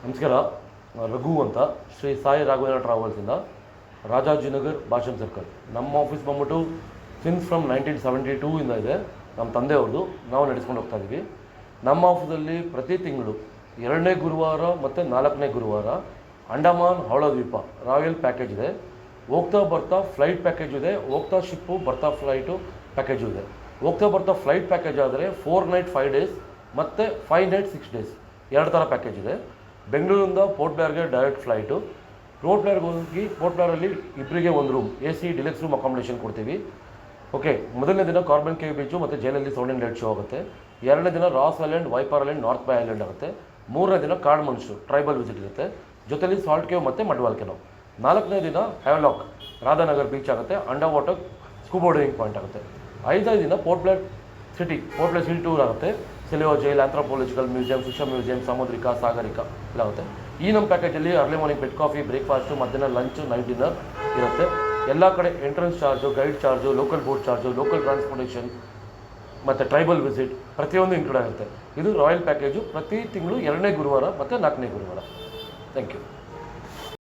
ನಮಸ್ಕಾರ. ರಘು ಅಂತ ಶ್ರೀ ಸಾಯಿ ರಾಘವೇಂದ್ರ ಟ್ರಾವೆಲ್ಸಿಂದ ರಾಜಾಜಿನಗರ್ ಭಾಷನ್ ಸರ್ಕಲ್. ನಮ್ಮ ಆಫೀಸ್ ಬಂದ್ಬಿಟ್ಟು ಸಿನ್ಸ್ ಫ್ರಮ್ 1972 ಇಂದ ಇದೆ. ನಮ್ಮ ತಂದೆಯವ್ರದ್ದು. ನಾವು ನಡೆಸ್ಕೊಂಡು ಹೋಗ್ತಾ ಇದ್ದೀವಿ. ನಮ್ಮ ಆಫೀಸಲ್ಲಿ ಪ್ರತಿ ತಿಂಗಳು 2ನೇ ಗುರುವಾರ ಮತ್ತು 4ನೇ ಗುರುವಾರ ಅಂಡಮಾನ್ ಹವಳ ದ್ವೀಪ ರಾಯಲ್ ಪ್ಯಾಕೇಜ್ ಇದೆ. ಹೋಗ್ತಾ ಬರ್ತಾ ಫ್ಲೈಟ್ ಪ್ಯಾಕೇಜ್ ಇದೆ, ಹೋಗ್ತಾ ಶಿಪ್ಪು ಬರ್ತಾ ಫ್ಲೈಟು ಪ್ಯಾಕೇಜು ಇದೆ. ಹೋಗ್ತಾ ಬರ್ತಾ ಫ್ಲೈಟ್ ಪ್ಯಾಕೇಜ್ ಆದರೆ 4 ನೈಟ್ 5 ಡೇಸ್ ಮತ್ತು 5 ನೈಟ್ 6 ಡೇಸ್ 2 ಥರ ಪ್ಯಾಕೇಜ್ ಇದೆ. ಬೆಂಗಳೂರಿಂದ ಪೋರ್ಟ್ ಬ್ಲೇರ್ಗೆ ಡೈರೆಕ್ಟ್ ಫ್ಲೈಟು. ಪೋರ್ಟ್ ಬ್ಲೇರ್ಗೆ ಹೋಗಿ ಪೋರ್ಟ್ ಬ್ಲೇರಲ್ಲಿ ಇಬ್ಬರಿಗೆ ಒಂದು room AC deluxe room accommodation ಕೊಡ್ತೀವಿ. ಓಕೆ, ಮೊದಲನೇ ದಿನ ಕಾರ್ಬನ್ ಕೇವ್ ಬೀಚು ಮತ್ತು ಜೈಲಲ್ಲಿ ಸೌಂಡ್ ಆ್ಯಂಡ್ ಲೈಟ್ ಶೋ ಆಗುತ್ತೆ. 2ನೇ ದಿನ Ross Island, Viper Island, North Bay Island ಆಗುತ್ತೆ. 3ನೇ ದಿನ ಕಾಡ್ಮನ್ಸು ಟ್ರೈಬಲ್ ವಿಸಿಟ್ ಇರುತ್ತೆ, ಜೊತೆಲಿ ಸಾಲ್ಟ್ ಕೇವ್ ಮತ್ತು ಮಡ್ವಾಲ್ ಕೆನೋ. 4ನೇ ದಿನ ಹ್ಯಾವ್ಲಾಕ್ ರಾಧಾನಗರ್ ಬೀಚ್ ಆಗುತ್ತೆ, under water scuba diving point ಆಗುತ್ತೆ. 5ನೇ ದಿನ ಪೋರ್ಟ್ ಬ್ಲೇರ್ ಸಿಟಿ ಟೂರ್ ಆಗುತ್ತೆ. Cellular jail, anthropological museum, fisher museum, Samudrika, Sagarika ಎಲ್ಲ ಆಗುತ್ತೆ. ಈ ನಮ್ಮ ಪ್ಯಾಕೇಜಲ್ಲಿ early morning bed coffee, breakfast, ಮಧ್ಯಾಹ್ನ ಲಂಚು, ನೈಟ್ ಡಿನ್ನರ್ ಇರುತ್ತೆ. ಎಲ್ಲ ಕಡೆ entrance charge, guide charge, local boat charge, local transportation ಮತ್ತು ಟ್ರೈಬಲ್ ವಿಸಿಟ್ ಪ್ರತಿಯೊಂದು ಇನ್ಕ್ಲೂಡ್ ಆಗುತ್ತೆ. ಇದು ರಾಯಲ್ ಪ್ಯಾಕೇಜು. ಪ್ರತಿ ತಿಂಗಳು 2ನೇ ಗುರುವಾರ ಮತ್ತು 4ನೇ ಗುರುವಾರ. Thank you.